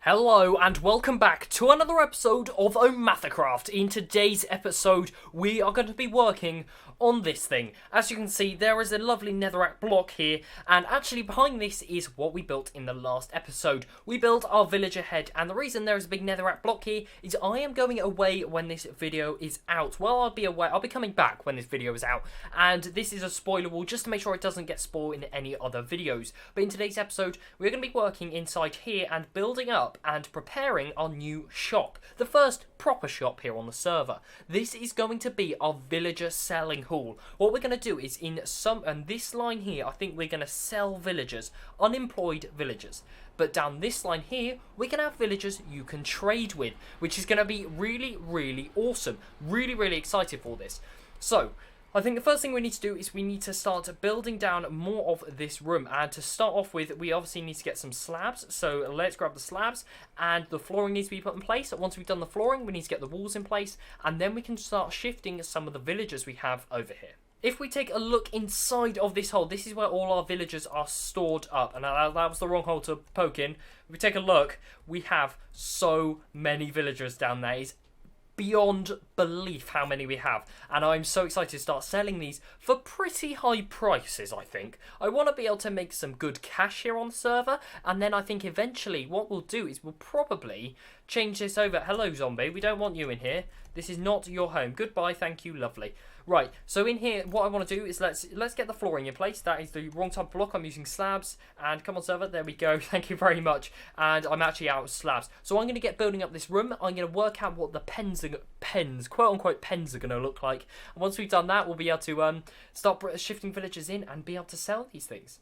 Hello and welcome back to another episode of OmathaCraft. In today's episode, we are going to be working on this thing. As you can see, there is a lovely netherrack block here, and actually behind this is what we built in the last episode. We built our villager head, and the reason there is a big netherrack block here is I am going away when this video is out. Well, I'll be away. I'll be coming back when this video is out, and this is a spoiler wall just to make sure it doesn't get spoiled in any other videos. But in today's episode, we're going to be working inside here and building up and preparing our new shop. The first proper shop here on the server. This is going to be our villager selling hall. What we're going to do is and this line here, I think we're going to sell villagers, unemployed villagers. But down this line here, we can have villagers you can trade with, which is going to be really, really awesome. Really, really excited for this. So, I think the first thing we need to do is we need to start building down more of this room. And to start off with, we obviously need to get some slabs. So let's grab the slabs, and the flooring needs to be put in place. Once we've done the flooring, we need to get the walls in place, and then we can start shifting some of the villagers we have over here. If we take a look inside of this hole, this is where all our villagers are stored up. And that was the wrong hole to poke in. If we take a look, we have so many villagers down there. It's beyond belief how many we have, and I'm so excited to start selling these for pretty high prices. I think I want to be able to make some good cash here on the server, and then I think eventually what we'll do is we'll probably change this over. Hello zombie, we don't want you in here. This is not your home. Goodbye, thank you, lovely. Right, so in here, what I want to do is let's get the flooring in place. That is the wrong type of block. I'm using slabs, and come on server, there we go. Thank you very much. And I'm actually out of slabs, so I'm going to get building up this room. I'm going to work out what the pens, quote unquote pens, are going to look like. And once we've done that, we'll be able to start shifting villagers in and be able to sell these things.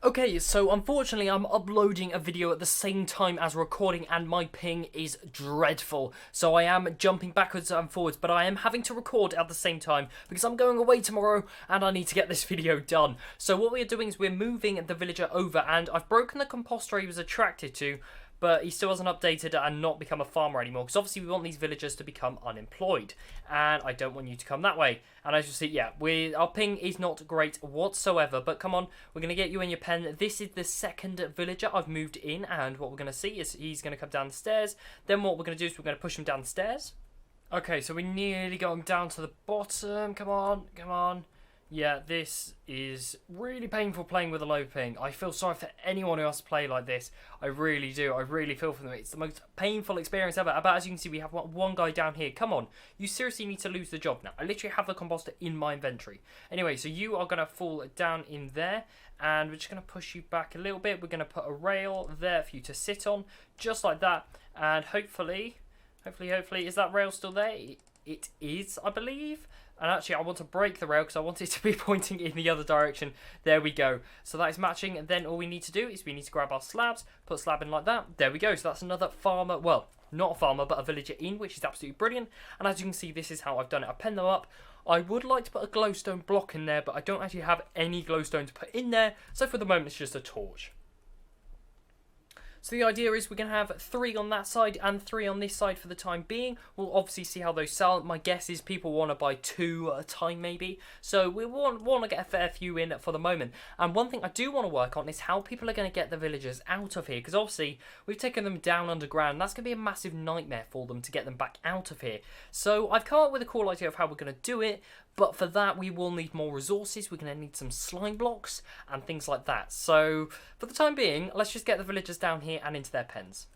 Okay, so unfortunately I'm uploading a video at the same time as recording, and my ping is dreadful. So I am jumping backwards and forwards, but I am having to record at the same time because I'm going away tomorrow and I need to get this video done. So what we're doing is we're moving the villager over, and I've broken the composter he was attracted to, but he still hasn't updated and not become a farmer anymore, because obviously we want these villagers to become unemployed, and I don't want you to come that way. And as you see, yeah, our ping is not great whatsoever, but come on, we're going to get you in your pen. This is the second villager I've moved in, and what we're going to see is he's going to come down the stairs. Then what we're going to do is we're going to push him down the stairs. Okay, so we nearly got him down to the bottom. Come on, come on. Yeah, this is really painful playing with a low ping. I feel sorry for anyone who has to play like this. I really do. I really feel for them. It's the most painful experience ever. But as you can see, we have one guy down here. Come on. You seriously need to lose the job now. I literally have the composter in my inventory. Anyway, so you are going to fall down in there. And we're just going to push you back a little bit. We're going to put a rail there for you to sit on. Just like that. And hopefully, is that rail still there? It is, I believe. And actually, I want to break the rail because I want it to be pointing in the other direction. There we go. So that is matching. And then all we need to do is we need to grab our slabs, put a slab in like that. There we go. So that's another farmer. Well, not a farmer, but a villager in, which is absolutely brilliant. And as you can see, this is how I've done it. I penned them up. I would like to put a glowstone block in there, but I don't actually have any glowstone to put in there. So for the moment, it's just a torch. So the idea is we're going to have 3 on that side and 3 on this side for the time being. We'll obviously see how those sell. My guess is people want to buy 2 at a time maybe. So we want to get a fair few in for the moment. And one thing I do want to work on is how people are going to get the villagers out of here. Because obviously we've taken them down underground. That's going to be a massive nightmare for them to get them back out of here. So I've come up with a cool idea of how we're going to do it. But for that, we will need more resources. We're going to need some slime blocks and things like that. So for the time being, let's just get the villagers down here and into their pens.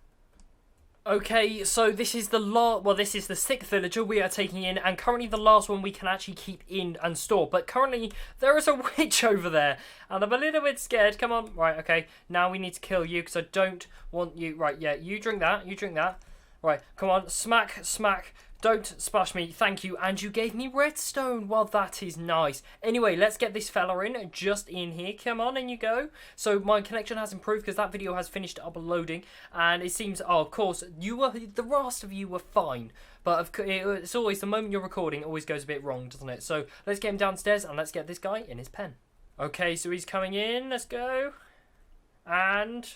Okay, so this is the 6th villager we are taking in, and currently the last one we can actually keep in and store. But currently there is a witch over there, and I'm a little bit scared. Come on, right? Okay, now we need to kill you because I don't want you. Right? Yeah, you drink that. You drink that. Right? Come on, smack, smack. Don't splash me, thank you. And you gave me redstone. Well, that is nice. Anyway, let's get this fella in, just in here. Come on, in you go. So my connection has improved because that video has finished uploading. And it seems, oh, of course, the rest of you were fine. But it's always, the moment you're recording, it always goes a bit wrong, doesn't it? So let's get him downstairs and let's get this guy in his pen. Okay, so he's coming in. Let's go. And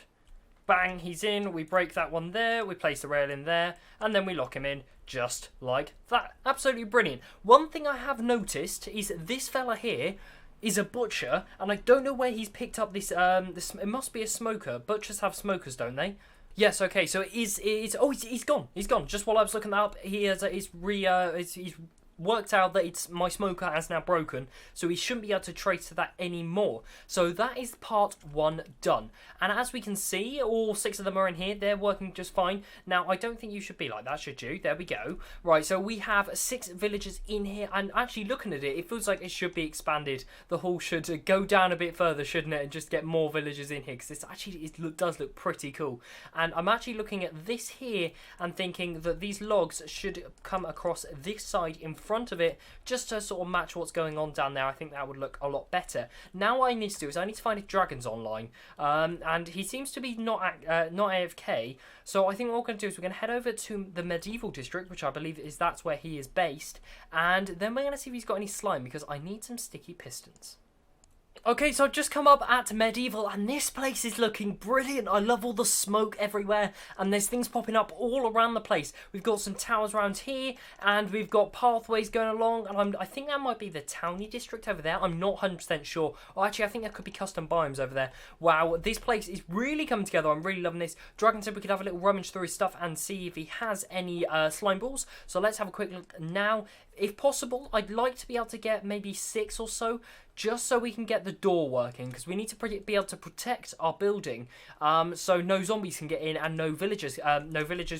bang, he's in. We break that one there. We place the rail in there. And then we lock him in. Just like that. Absolutely brilliant. One thing I have noticed is this fella here is a butcher, and I don't know where he's picked up this, it must be a smoker. Butchers have smokers, don't they? Yes, okay, so he's gone. He's gone. Just while I was looking that up, he's worked out that my smoker has now broken, so he shouldn't be able to trace that anymore. So that is part 1 done. And as we can see, all 6 of them are in here. They're working just fine. Now, I don't think you should be like that, should you? There we go. Right, so we have 6 villagers in here, and actually looking at it, it feels like it should be expanded. The hall should go down a bit further, shouldn't it, and just get more villagers in here, because it does look pretty cool. And I'm actually looking at this here and thinking that these logs should come across this side in front of it, just to sort of match what's going on down there. I think that would look a lot better. Now what I need to do is I need to find if Dragon's online, and he seems to be not AFK, so I think what we're going to do is we're going to head over to the medieval district, which I believe that's where he is based, and then we're going to see if he's got any slime, because I need some sticky pistons. Okay, so I've just come up at Medieval, and this place is looking brilliant. I love all the smoke everywhere, and there's things popping up all around the place. We've got some towers around here, and we've got pathways going along, and I think that might be the towny district over there. I'm not 100% sure. Oh, actually, I think that could be custom biomes over there. Wow, this place is really coming together. I'm really loving this. Dragon said we could have a little rummage through his stuff and see if he has any slime balls. So let's have a quick look now. If possible, I'd like to be able to get maybe 6 or so, just so we can get the door working, because we need to be able to protect our building, so no zombies can get in, and no villagers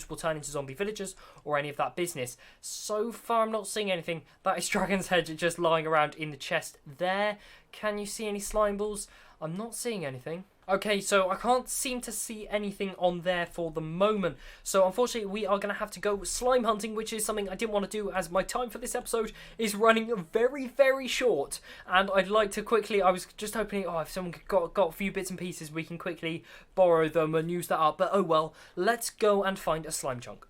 will turn into zombie villagers or any of that business. So far, I'm not seeing anything. That is Dragon's head just lying around in the chest there. Can you see any slime balls? I'm not seeing anything. Okay, so I can't seem to see anything on there for the moment. So unfortunately, we are going to have to go slime hunting, which is something I didn't want to do, as my time for this episode is running very, very short. And I'd like to quickly, I was just hoping, if someone got a few bits and pieces, we can quickly borrow them and use that up. But oh well, let's go and find a slime chunk.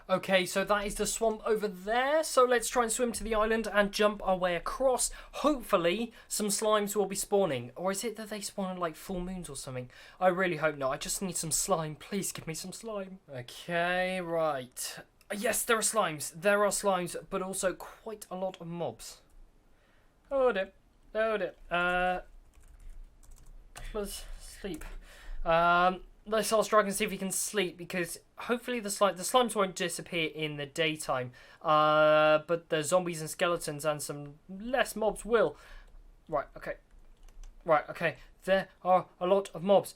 Okay, so that is the swamp over there. So let's try and swim to the island and jump our way across. Hopefully, some slimes will be spawning. Or is it that they spawn on like full moons or something? I really hope not. I just need some slime. Please give me some slime. Okay, right. Yes, there are slimes. There are slimes, but also quite a lot of mobs. Oh dear. Oh dear. Let's sleep. Let's ask Dragon to see if he can sleep, because hopefully the slimes won't disappear in the daytime, but the zombies and skeletons and some less mobs will. Right, okay, there are a lot of mobs.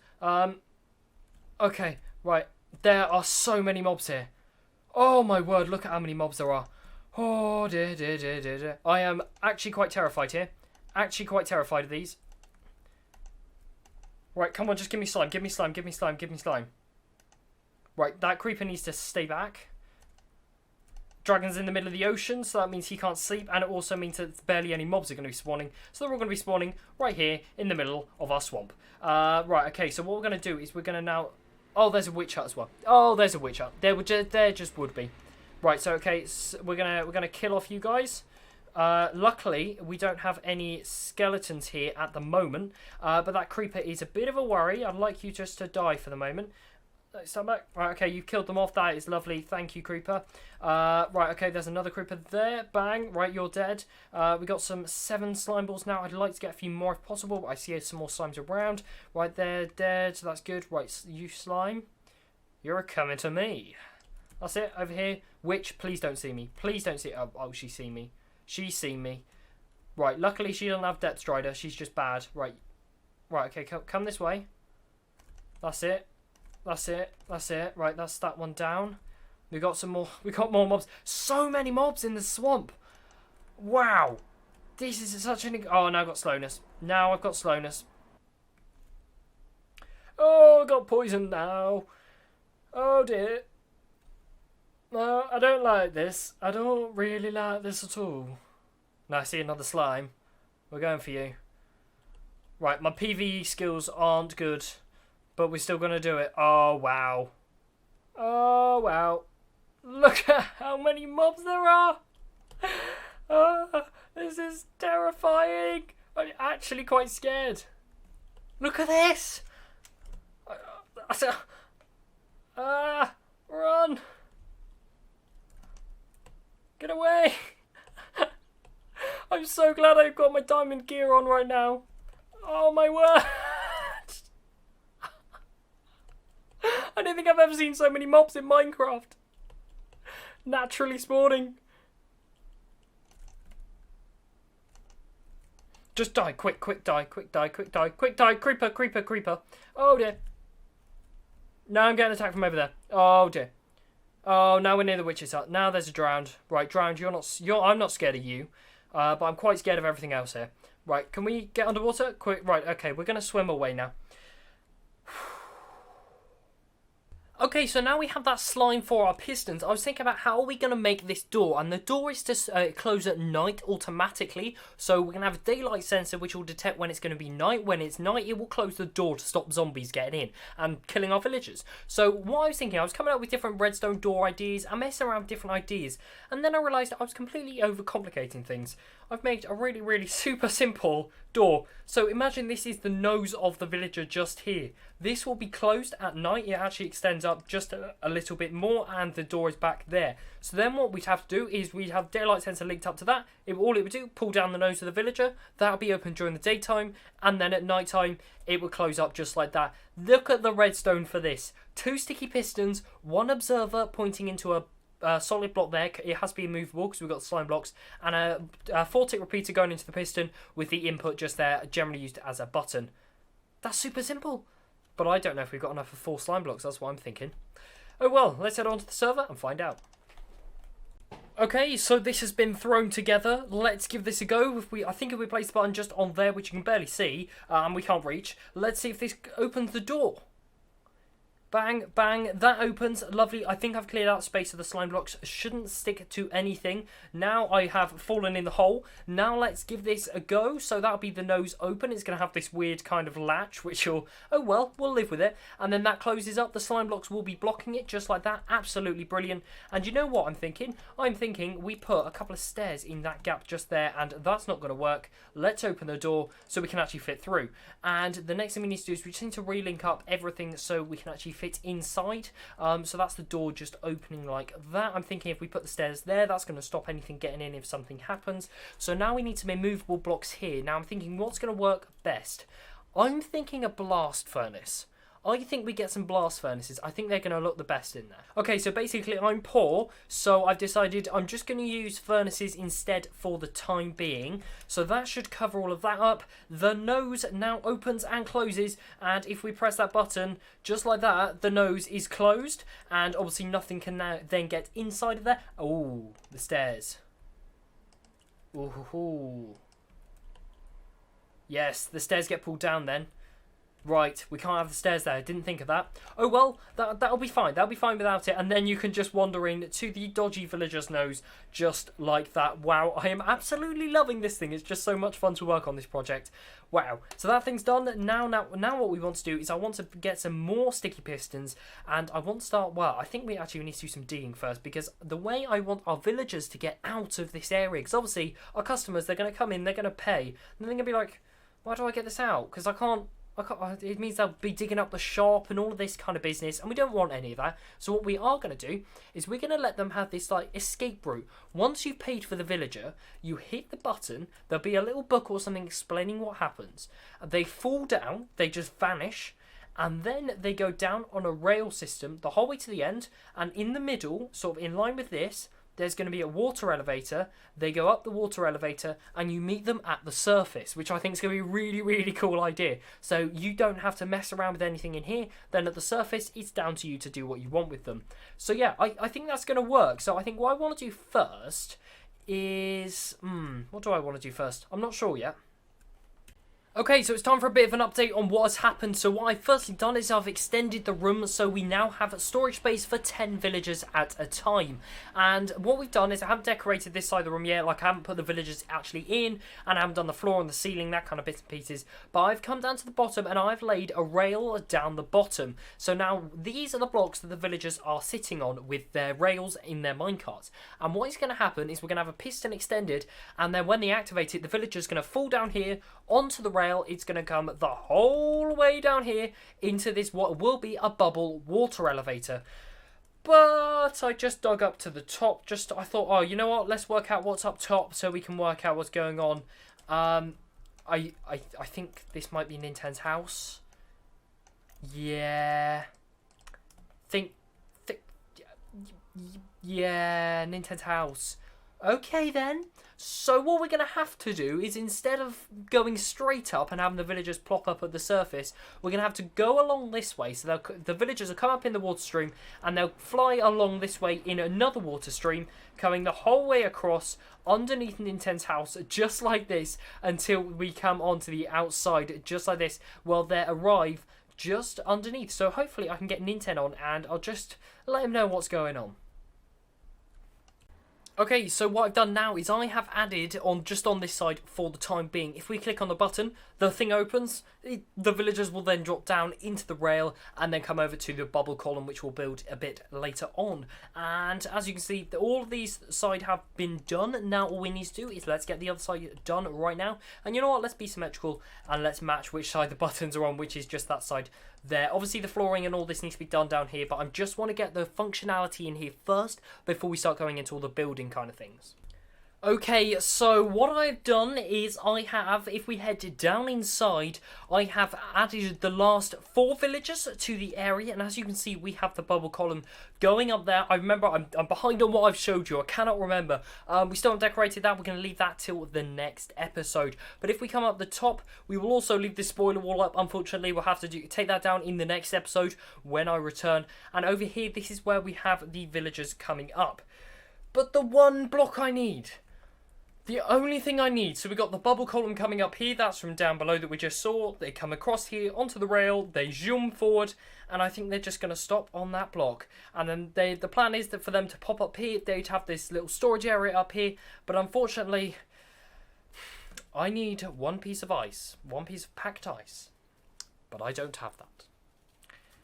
Okay, right, there are so many mobs here. Oh my word, look at how many mobs there are. Oh dear. I am actually quite terrified here. Actually quite terrified of these. Right, come on, just give me slime, give me slime. Right, that creeper needs to stay back. Dragon's in the middle of the ocean, so that means he can't sleep, and it also means that barely any mobs are going to be spawning. So they're all going to be spawning right here in the middle of our swamp. Right, okay, so what we're going to do is we're going to now... Oh, there's a witch hut as well. Oh, there's a witch hut. There just would be. Right, so okay, so we're gonna kill off you guys. Luckily, we don't have any skeletons here at the moment, but that creeper is a bit of a worry. I'd like you just to die for the moment. Stand back. Right, okay, you've killed them off. That is lovely. Thank you, creeper. Right, okay, there's another creeper there. Bang. Right, you're dead. We got some 7 slime balls now. I'd like to get a few more if possible, but I see some more slimes around. Right, they're dead, so that's good. Right, you slime, you're coming to me. That's it, over here. Witch, please don't see me. Please don't see... Oh, she's seen me. She's seen me. Right, luckily she doesn't have Depth Strider. She's just bad. Right, okay, come this way. That's it. Right, that's that one down. We got more mobs. So many mobs in the swamp. Wow. This is such an... Oh, now I've got slowness. Oh, I got poisoned now. Oh, dear. No, I don't like this. I don't really like this at all. Now I see another slime. We're going for you. Right, my PvE skills aren't good, but we're still going to do it. Oh, wow. Oh, wow. Look at how many mobs there are. This is terrifying. I'm actually quite scared. Look at this. Run. Get away. I'm so glad I've got my diamond gear on right now. Oh my word. I don't think I've ever seen so many mobs in Minecraft. Naturally spawning. Just die, quick, quick die, quick die, quick die, quick die, creeper, creeper, creeper. Oh dear. Now I'm getting attacked from over there. Oh dear. Oh, now we're near the witch's hut. Now there's a drowned. Right, drowned, I'm not scared of you. But I'm quite scared of everything else here. Right, can we get underwater? Quick, right, okay, we're going to swim away now. Okay, so now we have that slime for our pistons. I was thinking about how are we going to make this door, and the door is to close at night automatically. So we're going to have a daylight sensor which will detect when it's going to be night. When it's night, it will close the door to stop zombies getting in and killing our villagers. So what I was thinking, I was coming up with different redstone door ideas and messing around with different ideas, and then I realised I was completely overcomplicating things. I've made a really, really super simple door. So imagine this is the nose of the villager just here. This will be closed at night. It actually extends up just a little bit more, and the door is back there. So then what we'd have to do is we'd have daylight sensor linked up to that. All it would do, pull down the nose of the villager. That would be open during the daytime, and then at night time it would close up just like that. Look at the redstone for this. 2 sticky pistons, 1 observer pointing into a solid block there. It has to be immovable because we've got slime blocks, and a 4-tick repeater going into the piston with the input just there, generally used as a button. That's super simple, but I don't know if we've got enough of 4 slime blocks. That's what I'm thinking. Oh well, let's head on to the server and find out. Okay, so this has been thrown together. Let's give this a go. I think if we place the button just on there, which you can barely see, and we can't reach, let's see if this opens the door. Bang, bang, that opens, lovely. I think I've cleared out space of the slime blocks. Shouldn't stick to anything. Now I have fallen in the hole. Now let's give this a go. So that'll be the nose open. It's going to have this weird kind of latch, which will, oh well, we'll live with it. And then that closes up. The slime blocks will be blocking it just like that. Absolutely brilliant. And you know what I'm thinking? I'm thinking we put a couple of stairs in that gap just there, and that's not going to work. Let's open the door so we can actually fit through. And the next thing we need to do is we just need to relink up everything so we can actually fit inside. So that's the door just opening like that. I'm thinking if we put the stairs there, that's going to stop anything getting in if something happens. So now we need some immovable blocks here. Now I'm thinking what's going to work best. I'm thinking a blast furnace. I think we get some blast furnaces. I think they're going to look the best in there. Okay, so basically I'm poor, so I've decided I'm just going to use furnaces instead for the time being. So that should cover all of that up. The nose now opens and closes, and if we press that button, just like that, the nose is closed, and obviously nothing can now then get inside of there. Oh, the stairs. Ooh. Yes, the stairs get pulled down then. Right, we can't have the stairs there. I didn't think of that. Oh well, that'll be fine. That'll be fine without it. And then you can just wander in to the dodgy villager's nose just like that. Wow, I am absolutely loving this thing. It's just so much fun to work on this project. Wow. So that thing's done. Now what we want to do is I want to get some more sticky pistons, and I want to start, well, I think we actually need to do some digging first, because the way I want our villagers to get out of this area, because obviously our customers, they're going to come in, they're going to pay, and then they're going to be like, why do I get this out? Because I can't, it means they'll be digging up the shop and all of this kind of business, and we don't want any of that. So what we are going to do is we're going to let them have this like escape route. Once you've paid for the villager, you hit the button, there'll be a little book or something explaining what happens. They fall down, they just vanish, and then they go down on a rail system the whole way to the end, and in the middle, sort of in line with this, there's going to be a water elevator. They go up the water elevator and you meet them at the surface, which I think is going to be a really, really cool idea. So you don't have to mess around with anything in here. Then at the surface, it's down to you to do what you want with them. So yeah, I think that's going to work. So I think what I want to do first is... what do I want to do first? I'm not sure yet. Okay, so it's time for a bit of an update on what has happened. So what I've firstly done is I've extended the room, so we now have a storage space for 10 villagers at a time. And what we've done is I haven't decorated this side of the room yet, like I haven't put the villagers actually in, and I haven't done the floor and the ceiling, that kind of bits and pieces. But I've come down to the bottom and I've laid a rail down the bottom. So now these are the blocks that the villagers are sitting on with their rails in their minecarts. And what is going to happen is we're going to have a piston extended, and then when they activate it, the villager's going to fall down here onto the rail. It's going to come the whole way down here into this what will be a bubble water elevator. But I just dug up to the top. I thought, oh, you know what? Let's work out what's up top so we can work out what's going on. I think this might be Nintendo's house. Yeah. think, yeah, Nintendo's house. Okay then. So what we're going to have to do is, instead of going straight up and having the villagers plop up at the surface, we're going to have to go along this way. So the villagers will come up in the water stream and they'll fly along this way in another water stream, coming the whole way across underneath Nintendo's house, just like this, until we come onto the outside, just like this. Well, they arrive just underneath. So hopefully I can get Nintendo on and I'll just let him know what's going on. Okay, so what I've done now is I have added just on this side for the time being. If we click on the button, the thing opens, the villagers will then drop down into the rail and then come over to the bubble column, which we'll build a bit later on. And as you can see, all of these side have been done. Now all we need to do is let's get the other side done right now. And you know what, let's be symmetrical and let's match which side the buttons are on, which is just that side there. Obviously the flooring and all this needs to be done down here, but I just want to get the functionality in here first before we start going into all the building kind of things. Okay, so what I've done is I have, if we head down inside, I have added the last 4 villagers to the area, and as you can see, we have the bubble column going up there. I remember, I'm behind on what I've showed you, I cannot remember. We still haven't decorated that, we're going to leave that till the next episode. But if we come up the top, we will also leave this spoiler wall up. Unfortunately, we'll have to take that down in the next episode when I return. And over here, this is where we have the villagers coming up. But the one block I need... The only thing I need, so we got the bubble column coming up here, that's from down below that we just saw. They come across here onto the rail, they zoom forward, and I think they're just going to stop on that block. And then the plan is that for them to pop up here, they'd have this little storage area up here, but unfortunately, I need one piece of ice, one piece of packed ice, but I don't have that.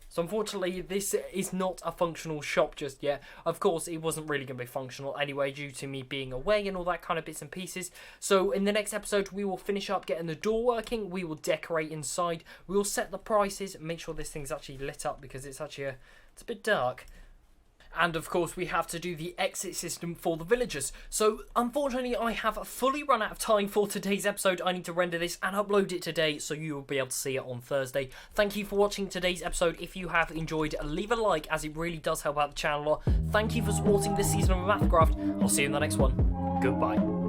So unfortunately, this is not a functional shop just yet. Of course, it wasn't really going to be functional anyway due to me being away and all that kind of bits and pieces. So in the next episode, we will finish up getting the door working. We will decorate inside. We will set the prices. Make sure this thing's actually lit up because it's actually it's a bit dark. And of course, we have to do the exit system for the villagers. So unfortunately, I have fully run out of time for today's episode. I need to render this and upload it today, so you will be able to see it on Thursday. Thank you for watching today's episode. If you have enjoyed, leave a like, as it really does help out the channel a lot. Thank you for supporting this season of OmathaCraft. I'll see you in the next one. Goodbye.